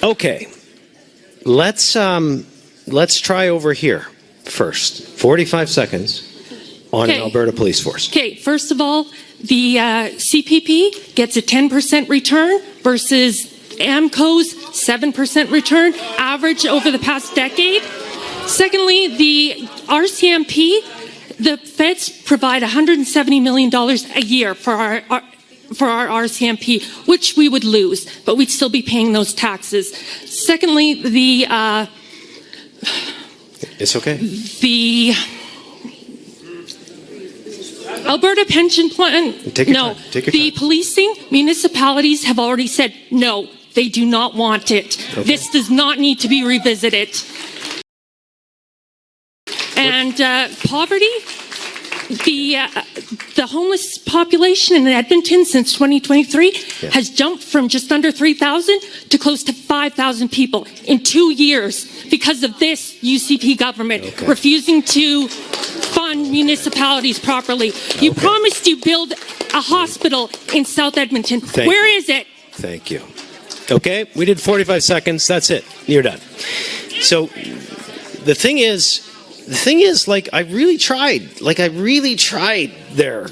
Okay, let's try over here first. 45 seconds on Alberta Police Force. Okay, first of all, the CPP gets a 10% return versus AMCO's 7% return average over the past decade. Secondly, the RCMP, the feds provide $170 million a year for our RCMP, which we would lose, but we'd still be paying those taxes. Secondly, it's okay. The Alberta pension plan, Take your time. The policing, municipalities have already said no, they do not want it. Okay. This does not need to be revisited. And poverty, the homeless population in Edmonton since 2023 has jumped from just under 3,000 to close to 5,000 people in 2 years because of this UCP government refusing to fund municipalities properly. You promised you build a hospital in South Edmonton. Where is it? Thank you. Okay, we did 45 seconds. That's it. You're done. So the thing is, like, I really tried. Like, I really tried there.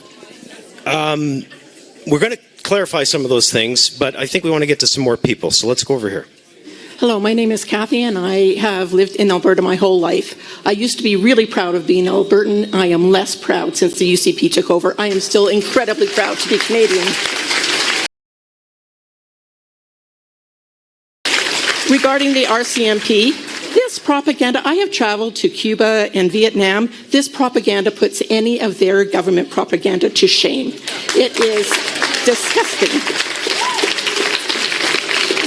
We're going to clarify some of those things, but I think we want to get to some more people. So let's go over here. Hello, my name is Kathy, and I have lived in Alberta my whole life. I used to be really proud of being Albertan. I am less proud since the UCP took over. I am still incredibly proud to be Canadian. Regarding the RCMP, this propaganda, I have traveled to Cuba and Vietnam. This propaganda puts any of their government propaganda to shame. It is disgusting.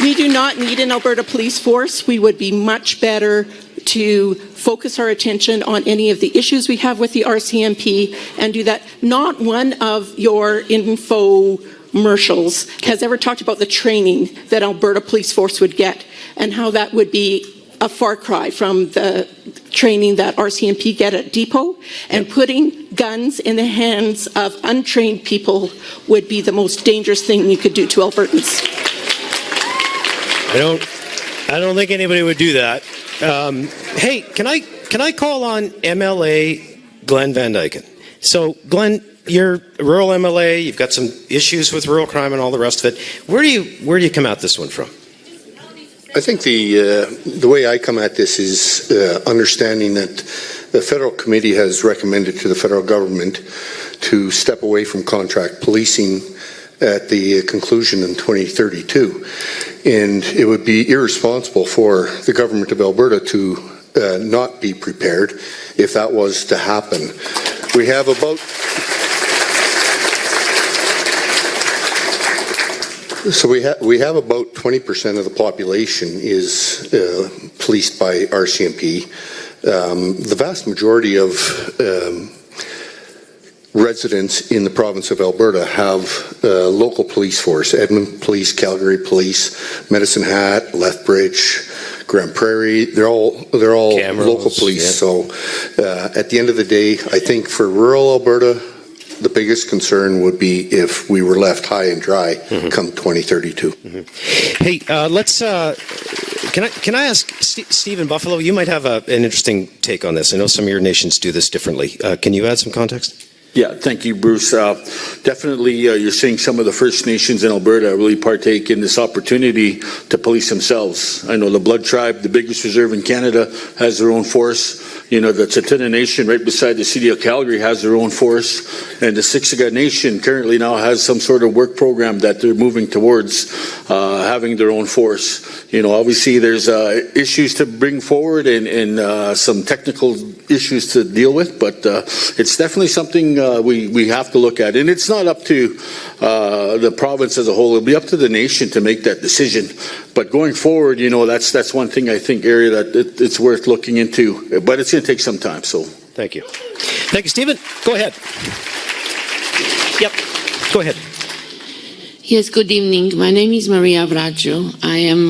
We do not need an Alberta police force. We would be much better to focus our attention on any of the issues we have with the RCMP and do that. Not one of your infomercials has ever talked about the training that Alberta police force would get and how that would be a far cry from the training that RCMP get at Depot, and putting guns in the hands of untrained people would be the most dangerous thing you could do to Albertans. I don't think anybody would do that. Hey, can I call on MLA Glenn Van Dyken? So, Glenn, you're a rural MLA. You've got some issues with rural crime and all the rest of it. Where do you come at this one from? I think the way I come at this is understanding that the federal committee has recommended to the federal government to step away from contract policing at the conclusion in 2032. And it would be irresponsible for the government of Alberta to not be prepared if that was to happen. We have about about 20% of the population is policed by RCMP. The vast majority of residents in the province of Alberta have local police force: Edmonton Police, Calgary Police, Medicine Hat, Lethbridge, Grand Prairie. They're all Camrose, local police. So at the end of the day, I think for rural Alberta, the biggest concern would be if we were left high and dry come 2032. Hey, let's. Can I ask Stephen Buffalo? You might have an interesting take on this. I know some of your nations do this differently. Can you add some context? Yeah, thank you, Bruce. Definitely, you're seeing some of the First Nations in Alberta really partake in this opportunity to police themselves. I know the Blood Tribe, the biggest reserve in Canada, has their own force. You know, the Tsuut'ina Nation right beside the city of Calgary has their own force. And the Siksika Nation currently now has some sort of work program that they're moving towards having their own force. You know, obviously there's issues to bring forward and some technical issues to deal with, but it's definitely something we have to look at. And it's not up to the province as a whole. It'll be up to the nation to make that decision. But going forward, you know, that's one thing I think, area that it's worth looking into. But it's going to take some time. So thank you. Thank you, Stephen. Go ahead. Yep. Go ahead. Yes, good evening. My name is Maria Braggio. I am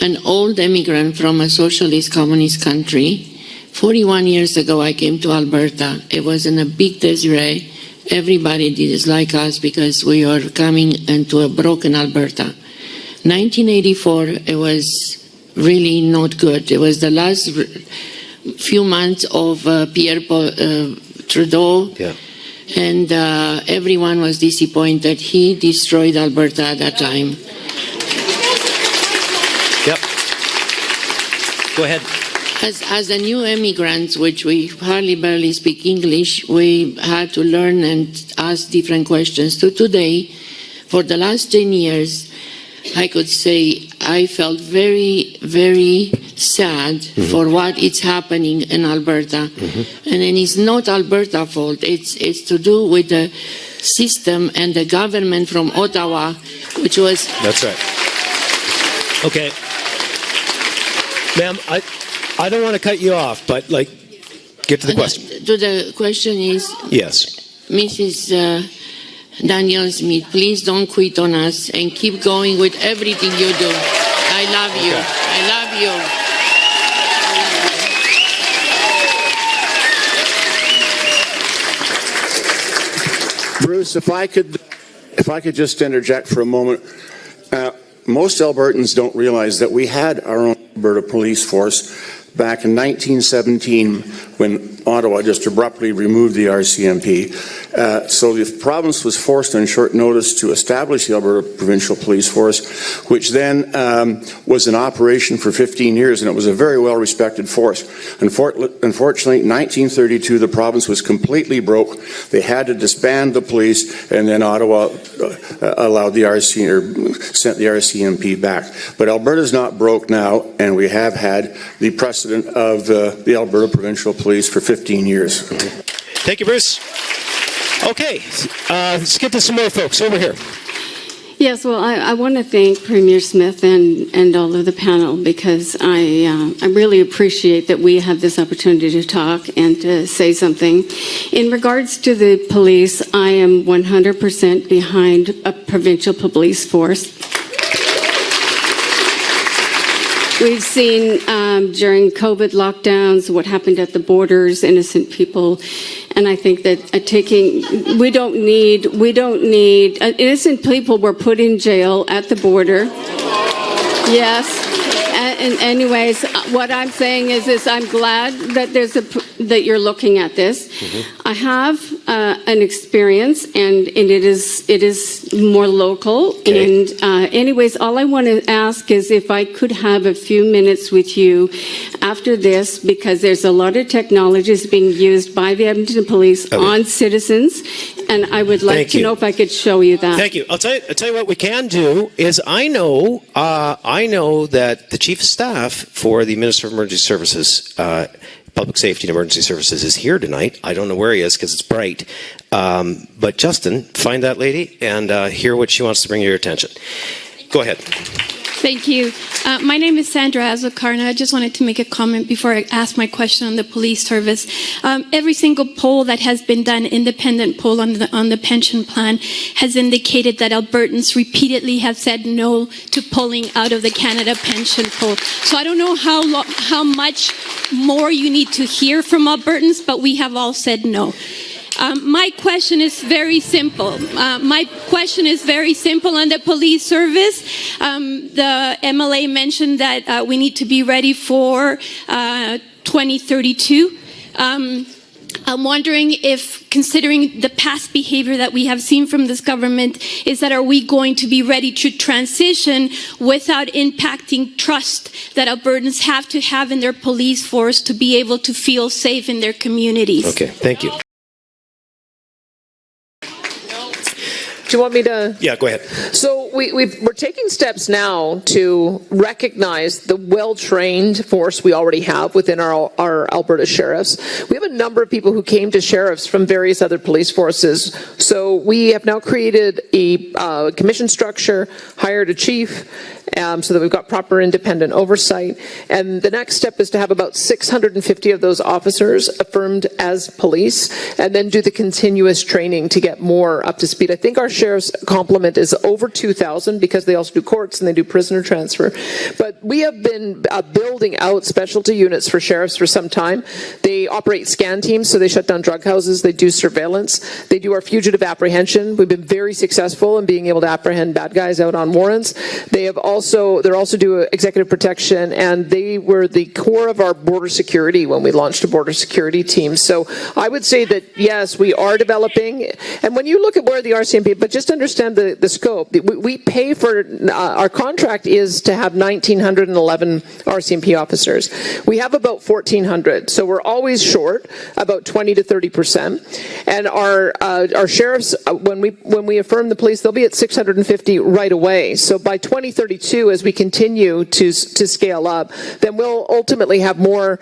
an old immigrant from a socialist communist country. 41 years ago, I came to Alberta. It was in a big disarray. Everybody dislike us because we are coming into a broken Alberta. 1984, it was really not good. It was the last few months of Pierre Trudeau. Yeah. And everyone was disappointed. He destroyed Alberta at that time. Yep. Go ahead. As a new immigrants, which we hardly barely speak English, we had to learn and ask different questions. So today, for the last 10 years, I could say I felt very, very sad for what is happening in Alberta. And then it's not Alberta's fault. It's to do with the system and the government from Ottawa, which was... That's right. Okay. Ma'am, I don't want to cut you off, but, like, get to the question. To the question is... Yes. Mrs. Daniel Smith, please don't quit on us and keep going with everything you do. I love you. Okay. I love you. Bruce, if I could just interject for a moment. Most Albertans don't realize that we had our own Alberta police force back in 1917 when Ottawa just abruptly removed the RCMP. So the province was forced on short notice to establish the Alberta Provincial Police Force, which then was in operation for 15 years, and it was a very well-respected force. Unfortunately, in 1932, the province was completely broke. They had to disband the police, and then Ottawa allowed the sent the RCMP back. But Alberta's not broke now, and we have had the precedent of the Alberta Provincial Police for 15 years. Thank you, Bruce. Okay, let's get to some more folks over here. Yes, well, I want to thank Premier Smith and all of the panel because I really appreciate that we have this opportunity to talk and to say something. In regards to the police, I am 100% behind a provincial police force. We've seen during COVID lockdowns what happened at the borders, innocent people, and I think that we don't need innocent people were put in jail at the border. Yes. And anyways, what I'm saying is I'm glad that that you're looking at this. I have an experience, and it is more local. Okay. And anyways, all I want to ask is if I could have a few minutes with you after this, because there's a lot of technologies being used by the Edmonton Police on citizens, and I would like to know if I could show you that. Thank you. I'll tell you what we can do is I know that the Chief of Staff for the Minister of Emergency Services, Public Safety and Emergency Services is here tonight. I don't know where he is because it's bright. But Justin, find that lady and hear what she wants to bring to your attention. Go ahead. Thank you. My name is Sandra Azokarna. I just wanted to make a comment before I ask my question on the police service. Every single poll that has been done, independent poll on the pension plan, has indicated that Albertans repeatedly have said no to pulling out of the Canada pension poll. So I don't know how much more you need to hear from Albertans, but we have all said no. My question is very simple. My question is very simple on the police service. The MLA mentioned that we need to be ready for 2032. I'm wondering if, considering the past behavior that we have seen from this government, are we going to be ready to transition without impacting trust that Albertans have to have in their police force to be able to feel safe in their communities? Okay, thank you. Do you want me to? Yeah, go ahead. So we're taking steps now to recognize the well-trained force we already have within our Alberta sheriffs. We have a number of people who came to sheriffs from various other police forces. So we have now created a commission structure, hired a chief, so that we've got proper independent oversight. And the next step is to have about 650 of those officers affirmed as police, and then do the continuous training to get more up to speed. I think our sheriff's complement is over 2,000 because they also do courts and they do prisoner transfer. But we have been building out specialty units for sheriffs for some time. They operate scan teams, so they shut down drug houses. They do surveillance. They do our fugitive apprehension. We've been very successful in being able to apprehend bad guys out on warrants. They also do executive protection, and they were the core of our border security when we launched a border security team. So I would say that yes, we are developing. And when you look at where the RCMP, but just understand the scope. We pay for our contract is to have 1,911 RCMP officers. We have about 1,400, so we're always short about 20 to 30%. And our sheriffs, when we affirm the police, they'll be at 650 right away. So by 2032, as we continue to scale up, then we'll ultimately have more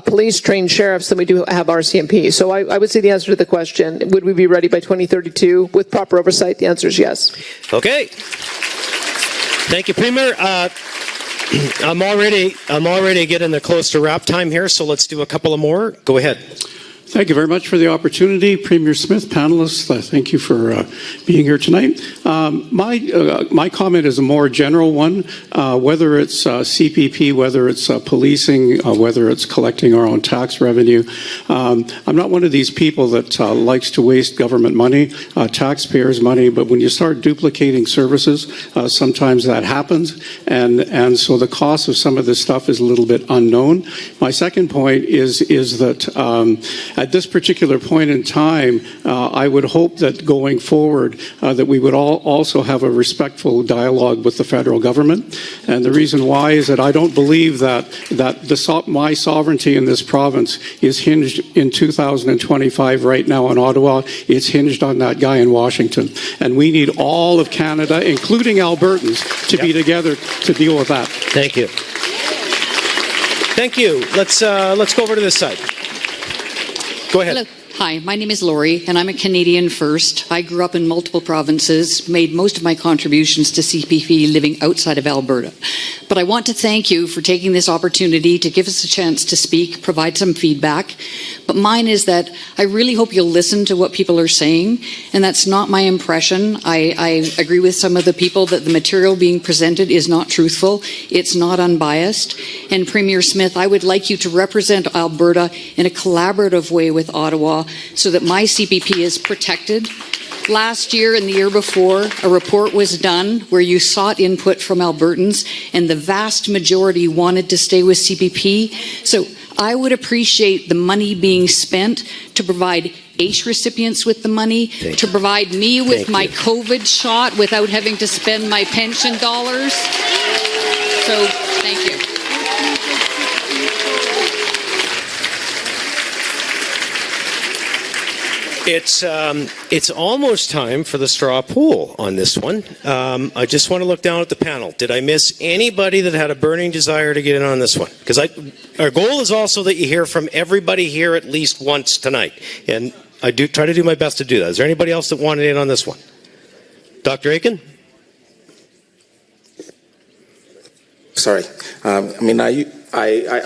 police trained sheriffs than we do have RCMP. So I would say the answer to the question, would we be ready by 2032 with proper oversight? The answer is yes. Okay. Thank you, Premier. I'm already getting close to wrap time here, so let's do a couple of more. Go ahead. Thank you very much for the opportunity. Premier Smith, panelists, thank you for being here tonight. My comment is a more general one, whether it's CPP, whether it's policing, whether it's collecting our own tax revenue. I'm not one of these people that likes to waste government money, taxpayers' money, but when you start duplicating services, sometimes that happens, and so the cost of some of this stuff is a little bit unknown. My second point is that at this particular point in time, I would hope that going forward that we would also have a respectful dialogue with the federal government. And the reason why is that I don't believe that my sovereignty in this province is hinged in 2025 right now in Ottawa. It's hinged on that guy in Washington. And we need all of Canada, including Albertans, to be together to deal with that. Thank you. Thank you. Let's go over to this side. Go ahead. Hello. Hi, my name is Lori, and I'm a Canadian first. I grew up in multiple provinces, made most of my contributions to CPP living outside of Alberta. But I want to thank you for taking this opportunity to give us a chance to speak, provide some feedback. But mine is that I really hope you'll listen to what people are saying, and that's not my impression. I agree with some of the people that the material being presented is not truthful, it's not unbiased. And Premier Smith, I would like you to represent Alberta in a collaborative way with Ottawa so that my CPP is protected. Last year and the year before, a report was done where you sought input from Albertans, and the vast majority wanted to stay with CPP. So I would appreciate the money being spent to provide ACE recipients with the money, to provide me with my COVID shot without having to spend my pension dollars. So, thank you. It's almost time for the straw poll on this one. I just want to look down at the panel. Did I miss anybody that had a burning desire to get in on this one? Because our goal is also that you hear from everybody here at least once tonight. And I do try to do my best to do that. Is there anybody else that wanted in on this one? Dr. Aiken? Sorry. I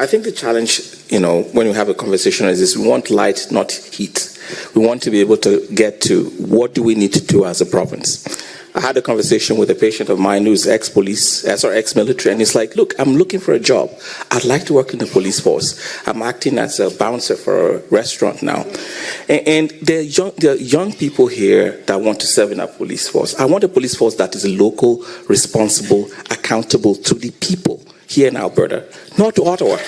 think the challenge, when we have a conversation is this: we want light, not heat. We want to be able to get to what do we need to do as a province. I had a conversation with a patient of mine who's ex-military, and he's like, look, I'm looking for a job. I'd like to work in the police force. I'm acting as a bouncer for a restaurant now. And there are young people here that want to serve in our police force. I want a police force that is local, responsible, accountable to the people here in Alberta, not to Ottawa.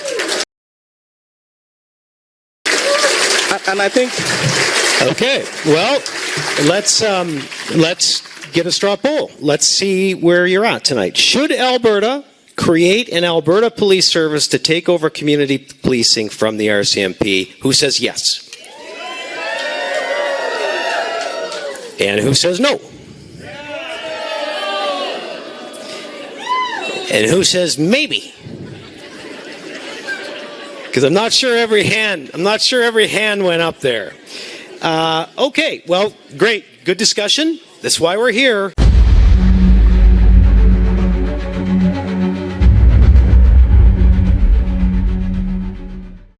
And I think... Okay, well, let's get a straw poll. Let's see where you're at tonight. Should Alberta create an Alberta Police Service to take over community policing from the RCMP? Who says yes? And who says no? And who says maybe? Because I'm not sure every hand went up there. Okay, well, great. Good discussion. That's why we're here.